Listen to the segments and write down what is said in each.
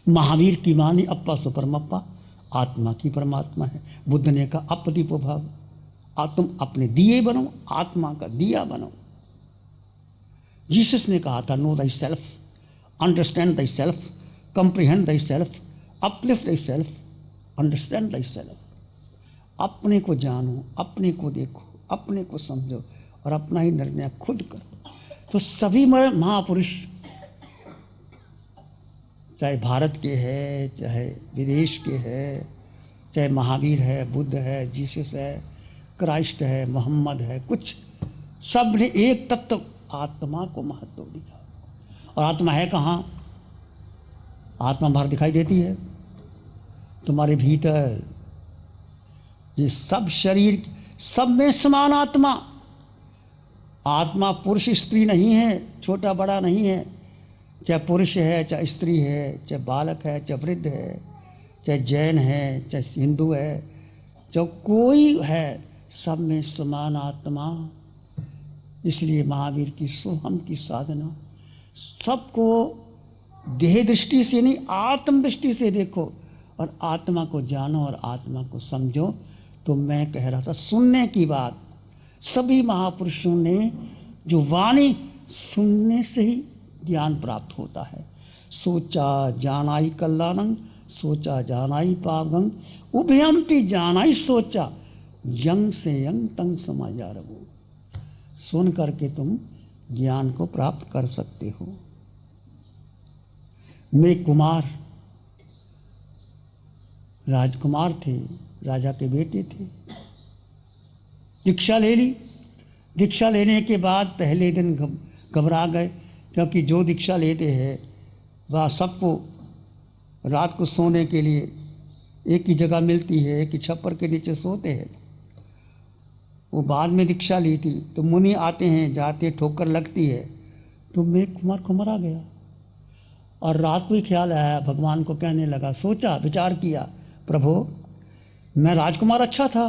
महावीर की वाणी अप्पा सो परमप्पा, आत्मा की परमात्मा है। बुद्ध ने कहा अपदीपो भाव, तुम अपने दिए बनो, आत्मा का दिया बनो। जीसस ने कहा था no thy self, understand thy self, comprehend thy self, uplift thy self, understand thy self. अपने को जानो, अपने को देखो, अपने को समझो और अपना ही निर्णय खुद करो। तो सभी महापुरुष, चाहे भारत के है, चाहे विदेश के है, चाहे महावीर है, बुद्ध है, जीसस है, क्राइस्ट है, मोहम्मद है, कुछ सब ने एक तत्व आत्मा को महत्व दिया। और आत्मा है कहाँ? आत्मा बाहर दिखाई देती है तुम्हारे भीतर। ये सब शरीर, सब में समान आत्मा। आत्मा पुरुष स्त्री नहीं है, छोटा बड़ा नहीं है। चाहे पुरुष है, चाहे स्त्री है, चाहे बालक है, चाहे वृद्ध है, चाहे जैन है, चाहे हिंदू है, चाहे कोई है, सब में समान आत्मा। इसलिए महावीर की सोहम की साधना सबको देह दृष्टि से नहीं, आत्म दृष्टि से देखो और आत्मा को जानो और आत्मा को समझो। तो मैं कह रहा था सुनने की बात, सभी महापुरुषों ने जो वाणी सुनने से ही ज्ञान प्राप्त होता है। सोचा जानाई कल्याणं, सोचा जानाई पावगं, उभयंपि जानाई सोचा, यंग से यंग तंग समाजा रहो। सुन करके तुम ज्ञान को प्राप्त कर सकते हो। मैं कुमार, राजकुमार थे, राजा के बेटे थे। दीक्षा ले ली। दीक्षा लेने के बाद पहले दिन घबरा गए, क्योंकि जो दीक्षा लेते हैं वह सबको रात को सोने के लिए एक ही जगह मिलती है, एक ही छप्पर के नीचे सोते हैं। वो बाद में दीक्षा ली थी तो मुनि आते हैं जाते, ठोकर लगती है। तो मैं कुमार आ गया और रात को ही ख्याल आया, भगवान को कहने लगा, सोचा विचार किया, प्रभु मैं राजकुमार अच्छा था,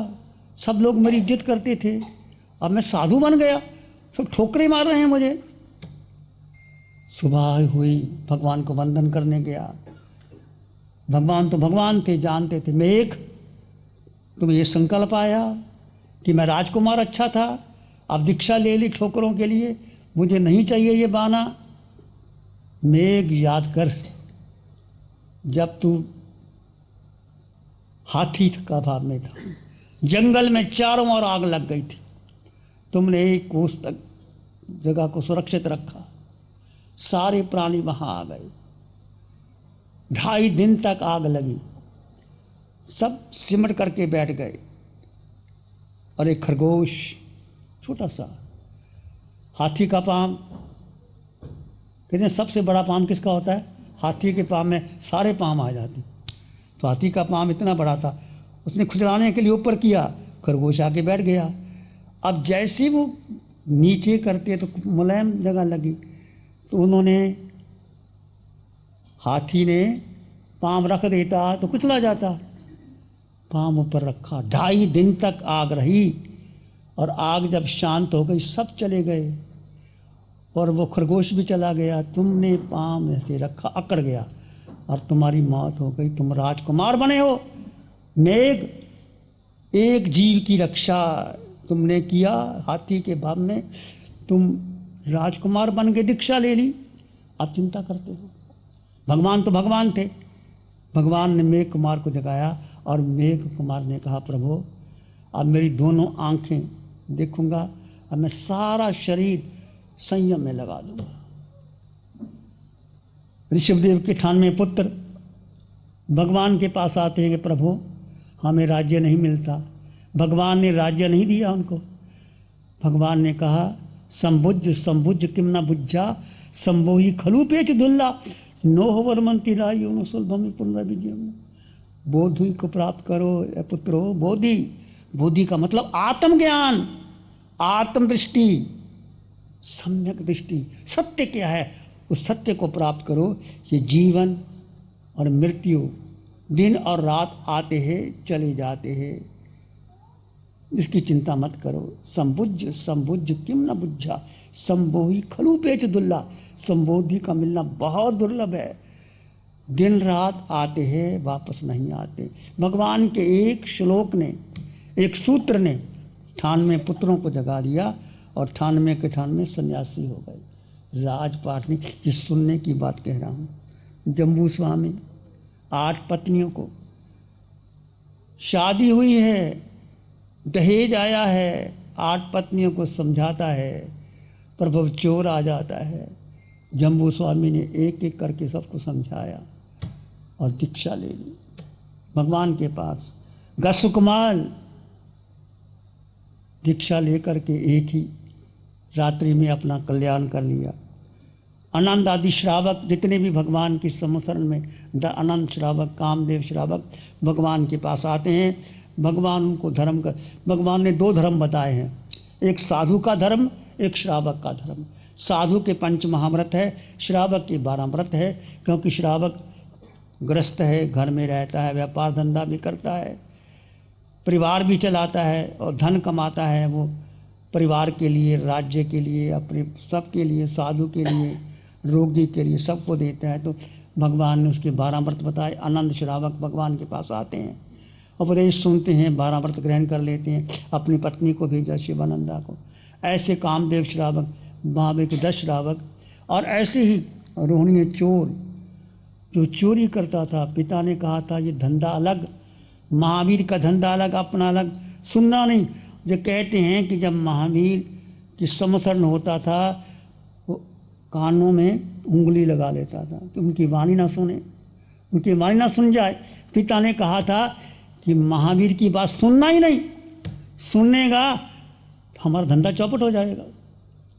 सब लोग मेरी इज्जत करते थे, अब मैं साधु बन गया, सब ठोकरें मार रहे हैं मुझे। सुबह हुई, भगवान को वंदन करने गया। भगवान तो भगवान थे, जानते थे। मैं एक तुम्हें ये संकल्प आया कि मैं राजकुमार अच्छा था, अब दीक्षा ले ली ठोकरों के लिए, मुझे नहीं चाहिए ये बहाना। मेघ याद कर, जब तू हाथी का भाव में था, जंगल में चारों ओर आग लग गई थी, तुमने एक कोस तक जगह को सुरक्षित रखा, सारे प्राणी वहां आ गए। 2.5 दिन तक आग लगी, सब सिमट करके बैठ गए। और एक खरगोश छोटा सा, हाथी का पाँव, कहते हैं सबसे बड़ा पाँव किसका होता है? हाथी के पाँव में सारे पाँव आ जाते। तो हाथी का पाँव इतना बड़ा था, उसने खुजलाने के लिए ऊपर किया, खरगोश आके बैठ गया। अब जैसे वो नीचे करते तो मुलायम जगह लगी, तो उन्होंने, हाथी ने पाँव रख देता तो कुचला जाता, पाँव ऊपर रखा। 2.5 दिन तक आग रही और आग जब शांत हो गई सब चले गए और वो खरगोश भी चला गया। तुमने पाँव ऐसे रखा, अकड़ गया और तुम्हारी मौत हो गई, तुम राजकुमार बने हो। मेघ, एक जीव की रक्षा तुमने किया, हाथी के भाव में तुम राजकुमार बन के दीक्षा ले ली, अब चिंता करते हो। भगवान तो भगवान थे, भगवान ने मेघ कुमार को जगाया और मेघ कुमार ने कहा, प्रभु अब मेरी दोनों आंखें देखूंगा, अब मैं सारा शरीर संयम में लगा दूंगा। ऋषभदेव के 98 पुत्र भगवान के पास आते हैं कि प्रभु हमें राज्य नहीं मिलता। भगवान ने राज्य नहीं दिया उनको। भगवान ने कहा, संभुज संभुज किम न बुज्झा, संभोही खलु पेच दुल्ला, नोह वरमंती रायो न सुलभम पुनर्विजयम। बोधि को प्राप्त करो ए पुत्रो। बोधि, बोधि का मतलब आत्मज्ञान, आत्मदृष्टि, सम्यक दृष्टि। सत्य क्या है उस सत्य को प्राप्त करो। ये जीवन और मृत्यु दिन और रात आते हैं चले जाते हैं, इसकी चिंता मत करो। संबुझ संबुझ किम न बुझा, संबोही खलु पेच दुल्ला। संबोधि का मिलना बहुत दुर्लभ है। दिन रात आते हैं, वापस नहीं आते। भगवान के एक श्लोक ने, एक सूत्र ने 98 पुत्रों को जगा दिया और 98 के 98 सन्यासी हो गए। राजपाट ने, ये सुनने की बात कह रहा हूँ। जम्बू स्वामी 8 पत्नियों को, शादी हुई है, दहेज आया है, 8 पत्नियों को समझाता है, प्रभु चोर आ जाता है। जम्बू स्वामी ने एक एक करके सबको समझाया और दीक्षा ले ली भगवान के पास। गसुकमाल दीक्षा लेकर के एक ही रात्रि में अपना कल्याण कर लिया। अनंत आदि श्रावक जितने भी भगवान की समसरण में, अनंत श्रावक, कामदेव श्रावक भगवान के पास आते हैं। भगवान उनको धर्म का, भगवान ने 2 धर्म बताए हैं, एक साधु का धर्म, एक श्रावक का धर्म। साधु के 5 महाव्रत है, श्रावक के 12 व्रत है। क्योंकि श्रावक ग्रस्त है, घर में रहता है, व्यापार धंधा भी करता है, परिवार भी चलाता है और धन कमाता है। वो परिवार के लिए, राज्य के लिए, अपने सबके लिए, साधु के लिए, रोगी के लिए, सबको देता है। तो भगवान ने उसके 12 व्रत बताए। अनंत श्रावक भगवान के पास आते हैं, उपदेश सुनते हैं, 12 व्रत ग्रहण कर लेते हैं। अपनी पत्नी को भेजा, शिवानंदा को। ऐसे कामदेव श्रावक, महावीर के 10 श्रावक। और ऐसे ही रोहिणी चोर, जो चोरी करता था, पिता ने कहा था ये धंधा अलग, महावीर का धंधा अलग, अपना अलग, सुनना नहीं। जो कहते हैं कि जब महावीर की समसरण होता था, वो कानों में उंगली लगा लेता था कि उनकी वाणी ना सुने, उनकी वाणी ना सुन जाए। पिता ने कहा था कि महावीर की बात सुनना ही नहीं, सुनेगा हमारा धंधा चौपट हो जाएगा,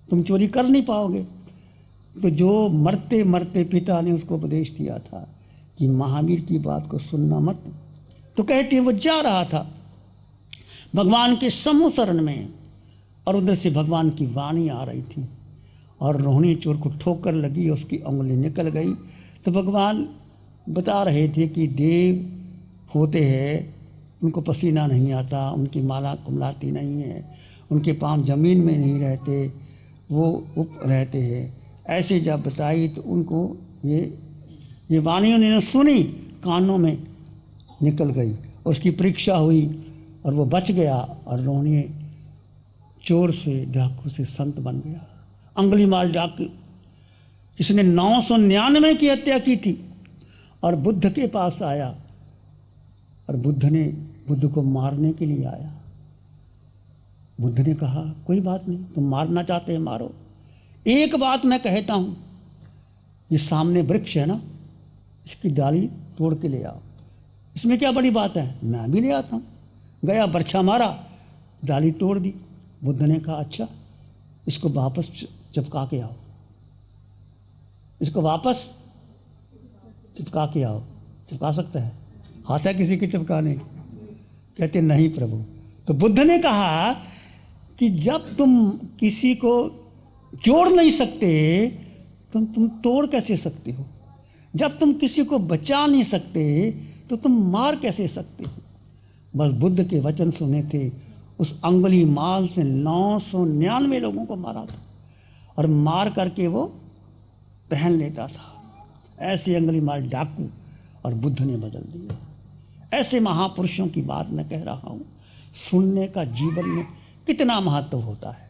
तुम चोरी कर नहीं पाओगे। तो जो मरते मरते पिता ने उसको उपदेश दिया था कि महावीर की बात को सुनना मत। तो कहते हैं वो जा रहा था भगवान के समूह शरण में, और उधर से भगवान की वाणी आ रही थी और रोहिणी चोर को ठोकर लगी, उसकी उंगली निकल गई। तो भगवान बता रहे थे कि देव होते हैं, उनको पसीना नहीं आता, उनकी माला कुमलाती नहीं है, उनके पाँव जमीन में नहीं रहते, वो उप रहते हैं। ऐसे जब बताई तो उनको ये वाणी उन्होंने सुनी, कानों में निकल गई, उसकी परीक्षा हुई और वो बच गया। और रोहिणी चोर से, डाकू से संत बन गया। अंगुलीमाल डाकू, इसने 999 की हत्या की थी और बुद्ध के पास आया, और बुद्ध को मारने के लिए आया। बुद्ध ने कहा कोई बात नहीं, तुम मारना चाहते हैं मारो, एक बात मैं कहता हूँ, ये सामने वृक्ष है ना, इसकी डाली तोड़ के ले आओ, इसमें क्या बड़ी बात है, मैं भी ले आता हूँ। गया, बरछा मारा, डाली तोड़ दी। बुद्ध ने कहा अच्छा, इसको वापस चिपका के आओ, इसको वापस चिपका के आओ। चिपका सकता है? हाथ है किसी के चिपकाने? कहते नहीं प्रभु। तो बुद्ध ने कहा कि जब तुम किसी को जोड़ नहीं सकते तो तुम तोड़ कैसे सकते हो? जब तुम किसी को बचा नहीं सकते तो तुम मार कैसे सकते हो? बस बुद्ध के वचन सुने थे, उस अंगुली माल से 999 लोगों को मारा था और मार करके वो पहन लेता था। ऐसे अंगुली माल डाकू और बुद्ध ने बदल दिया। ऐसे महापुरुषों की बात मैं कह रहा हूँ। सुनने का जीवन में कितना महत्व होता है,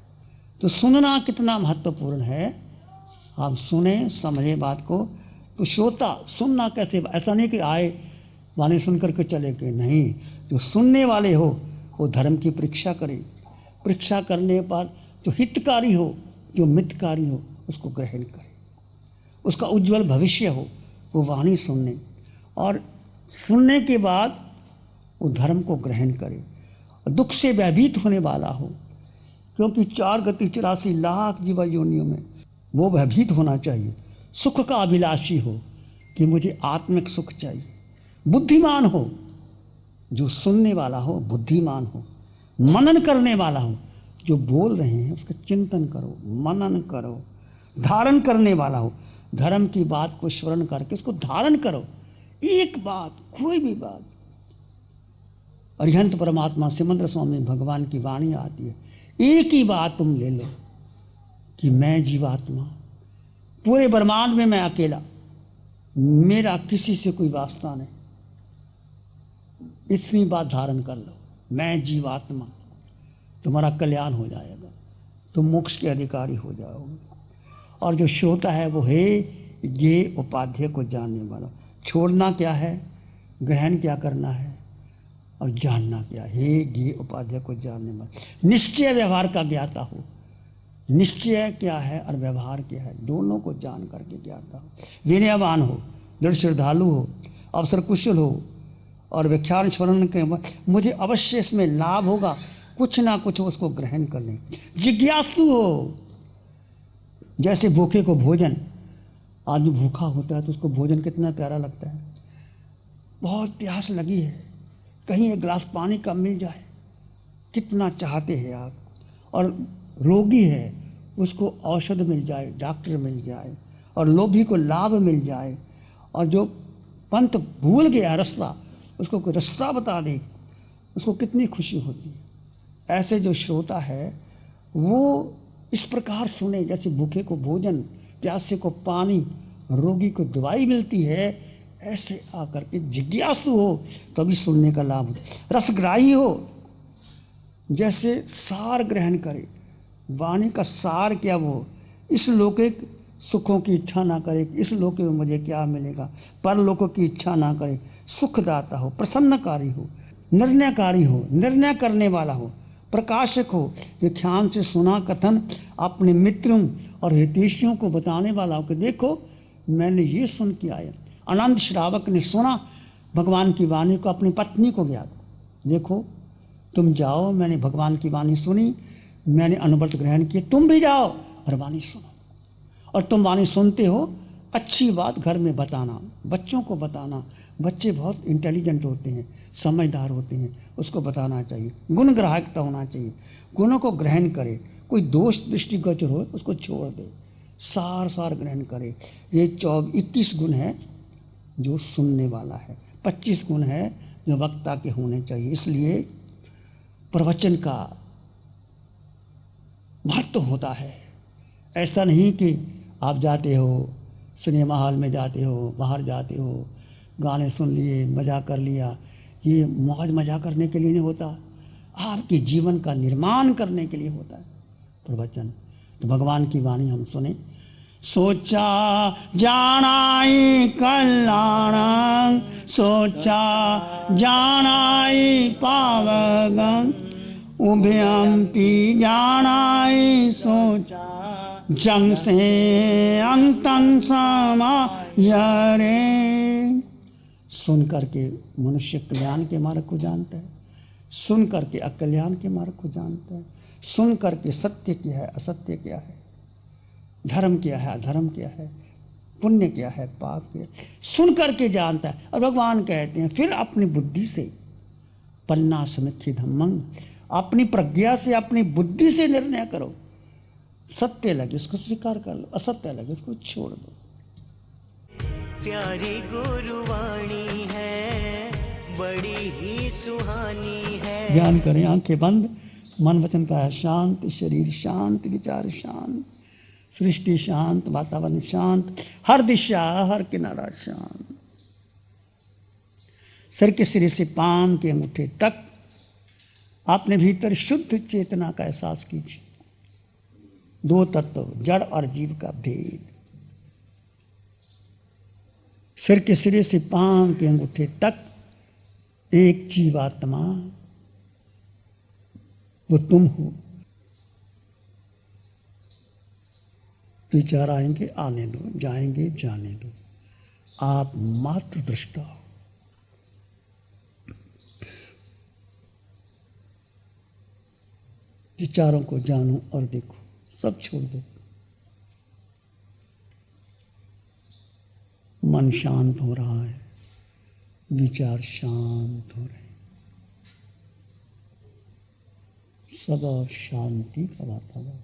तो सुनना कितना महत्वपूर्ण है। आप सुने, समझे बात को, तो श्रोता सुनना कैसे, ऐसा नहीं कि आए वाणी सुन करके चले गए, नहीं। जो सुनने वाले हो वो धर्म की परीक्षा करे, परीक्षा करने पर जो हितकारी हो, जो मितकारी हो, उसको ग्रहण करे, उसका उज्जवल भविष्य हो, वो वाणी सुनने, और सुनने के बाद वो धर्म को ग्रहण करे। दुख से भयभीत होने वाला हो, क्योंकि 4 गति 84 लाख जीवा योनियों में वो भयभीत होना चाहिए। सुख का अभिलाषी हो कि मुझे आत्मिक सुख चाहिए। बुद्धिमान हो, जो सुनने वाला हो, बुद्धिमान हो। मनन करने वाला हो, जो बोल रहे हैं उसका चिंतन करो, मनन करो। धारण करने वाला हो, धर्म की बात को स्मरण करके उसको धारण करो। एक बात, कोई भी बात। अरिहंत परमात्मा सिमंद्र स्वामी भगवान की वाणी आती है, एक ही बात तुम ले लो कि मैं जीवात्मा, पूरे ब्रह्मांड में मैं अकेला, मेरा किसी से कोई वास्ता नहीं, इतनी बात धारण कर लो, मैं जीवात्मा, तुम्हारा कल्याण हो जाएगा, तुम मोक्ष के अधिकारी हो जाओगे। और जो श्रोता है वो है ये उपाध्याय को जानने वाला। छोड़ना क्या है, ग्रहण क्या करना है और जानना क्या है, ये उपाध्याय को जानने वाला। निश्चय व्यवहार का ज्ञाता हो, निश्चय क्या है और व्यवहार क्या है, दोनों को जान करके ज्ञाता हो। विनयवान हो, दृढ़ श्रद्धालु हो, अवसर कुशल हो और व्याख्यान स्मरण के मुझे अवश्य इसमें लाभ होगा, कुछ ना कुछ उसको ग्रहण कर लें। जिज्ञासु हो, जैसे भूखे को भोजन, आदमी भूखा होता है तो उसको भोजन कितना प्यारा लगता है, बहुत प्यास लगी है, कहीं एक गिलास पानी का मिल जाए, कितना चाहते हैं आप। और रोगी है, उसको औषध मिल जाए, डॉक्टर मिल जाए, और लोभी को लाभ मिल जाए, और जो पंथ भूल गया रास्ता, उसको कोई रास्ता बता दे, उसको कितनी खुशी होती है। ऐसे जो श्रोता है वो इस प्रकार सुने, जैसे भूखे को भोजन, प्यासे को पानी, रोगी को दवाई मिलती है, ऐसे आकर के जिज्ञासु हो तभी सुनने का लाभ हो। रसग्राही हो, जैसे सार ग्रहण करे, वाणी का सार क्या वो, इस लौकिक सुखों की इच्छा ना करे, इस लोक में मुझे क्या मिलेगा, परलोकों की इच्छा ना करे, सुखदाता हो, प्रसन्नकारी हो, निर्णयकारी हो, निर्णय करने वाला हो, प्रकाशक हो, व्याख्यान से सुना कथन अपने मित्रों और हितैषियों को बताने वाला हो कि देखो मैंने ये सुन के आया। आनंद श्रावक ने सुना भगवान की वाणी को, अपनी पत्नी को ज्ञात, देखो तुम जाओ, मैंने भगवान की वाणी सुनी, मैंने अनुव्रत ग्रहण किए, तुम भी जाओ और वाणी सुनो। और तुम वाणी सुनते हो, अच्छी बात घर में बताना, बच्चों को बताना, बच्चे बहुत इंटेलिजेंट होते हैं, समझदार होते हैं, उसको बताना चाहिए। गुण ग्राहकता होना चाहिए, गुणों को ग्रहण करे, कोई दोष दृष्टिगोचर हो उसको छोड़ दे, सार सार ग्रहण करे। ये 21 गुण है जो सुनने वाला है, 25 गुण है जो वक्ता के होने चाहिए। इसलिए प्रवचन का महत्व होता है। ऐसा नहीं कि आप जाते हो सिनेमा हॉल में, जाते हो बाहर जाते हो, गाने सुन लिए, मज़ा कर लिया, ये मौज मज़ा करने के लिए नहीं होता, आपके जीवन का निर्माण करने के लिए होता है प्रवचन। तो भगवान की वाणी हम सुने। सोचा जानाई कल्याणं, सोचा जानाई पावनं, उभयंपि जानाई सोचा, जंग से अंतं समायरे। सुन करके मनुष्य कल्याण के मार्ग को जानता है, सुन करके अकल्याण के मार्ग को जानता है, सुन करके सत्य क्या है असत्य क्या है, धर्म क्या है अधर्म क्या है, पुण्य क्या है पाप क्या है, सुन करके जानता है। और भगवान कहते हैं फिर अपनी बुद्धि से, पन्ना समिथि धम्मं, अपनी प्रज्ञा से, अपनी बुद्धि से निर्णय करो। सत्य लगे उसको स्वीकार कर लो, असत्य लगे उसको छोड़ दो। प्यारी गुरुवाणी है, बड़ी ही सुहानी है। ध्यान करें, आंखें बंद, मन वचन का है शांत, शरीर शांत, विचार शांत, सृष्टि शांत, वातावरण शांत, हर दिशा हर किनारा शांत। सर के सिरे से पांव के अंगूठे तक अपने भीतर शुद्ध चेतना का एहसास कीजिए। दो तत्व, जड़ और जीव का भेद। सिर के सिरे से पांव के अंगूठे तक एक जीवात्मा, वो तुम हो। विचार आएंगे आने दो, जाएंगे जाने दो, आप मात्र दृष्टा हो। विचारों को जानो और देखो, सब छोड़ दो। मन शांत हो रहा है, विचार शांत हो रहे हैं, सदा शांति का वातावरण।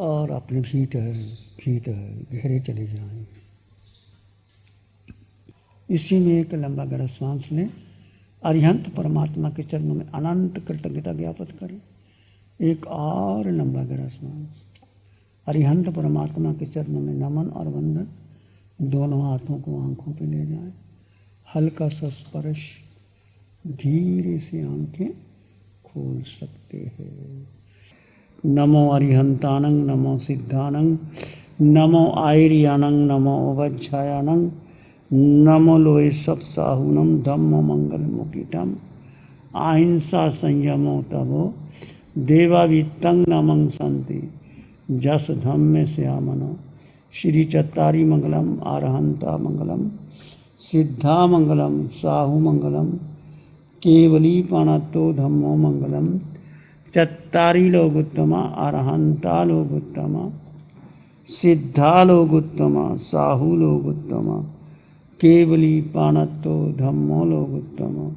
और अपने भीतर भीतर गहरे चले जाएं। इसी में एक लंबा गहरा सांस लें, अरिहंत परमात्मा के चरणों में अनंत कृतज्ञता ज्ञापित करें। एक और लंबा गहरा श्वास। अरिहंत परमात्मा के चरणों में नमन और वंदन। दोनों हाथों को आंखों पे ले जाएं। हल्का सा स्पर्श, धीरे से आंखें खोल सकते हैं। नमो अरिहंतानंग, नमो सिद्धानंग, नमो आयर्यानंग, नमो उवज्झायानंग, नमो लोए सब साहुनम, धम्मो मंगल मुकिटम, अहिंसा संयमो तभो देवावित्तं नमं संति, जस धम्मे श्यामनो। श्री चत्तारी मंगलम, आरहंता मंगलम, सिद्धा मंगलम, साहु मंगलम, केवली पाणत्तो धम्मो मंगलम। चत्तारी लोगोत्तमा, आरहंता लोगोत्तमा, सिद्धा लोगोत्तमा, साहु लोगोत्तमा, केवली पाणत्तो धम्मो लोगोत्तमा।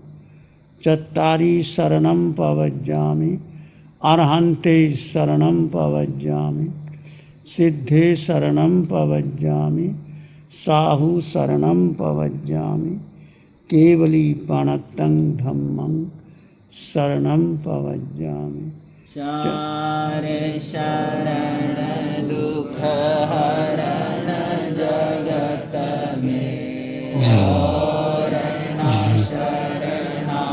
चत्तारी शरणं पवज्जामि, अरहन्ते शरणं पवज्जामि, सिद्धे शरणं पवज्जामि, साहु शरणं पवज्जामि, केवली पाणत्तं धम्मं शरणं पवज्जामि। चार शरण दुख हरण जगत में, और न शरणा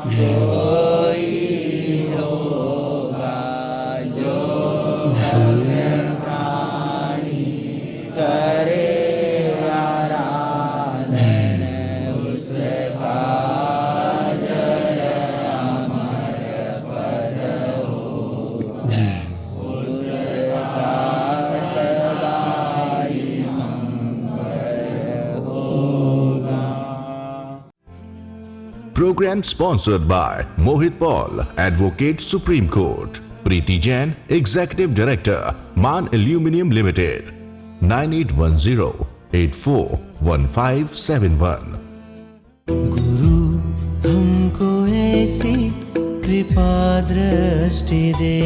कोई होगा, जो भव्य प्राणी करे आराधन, उसका जय अमर पद होगा, उसका सदाई मंगल होगा। Program sponsored by Mohit Paul, Advocate, Supreme Court. Preeti Jain, Executive Director, Man Aluminium Limited. 9810841571। गुरु हमको ऐसी कृपा दृष्टि दे।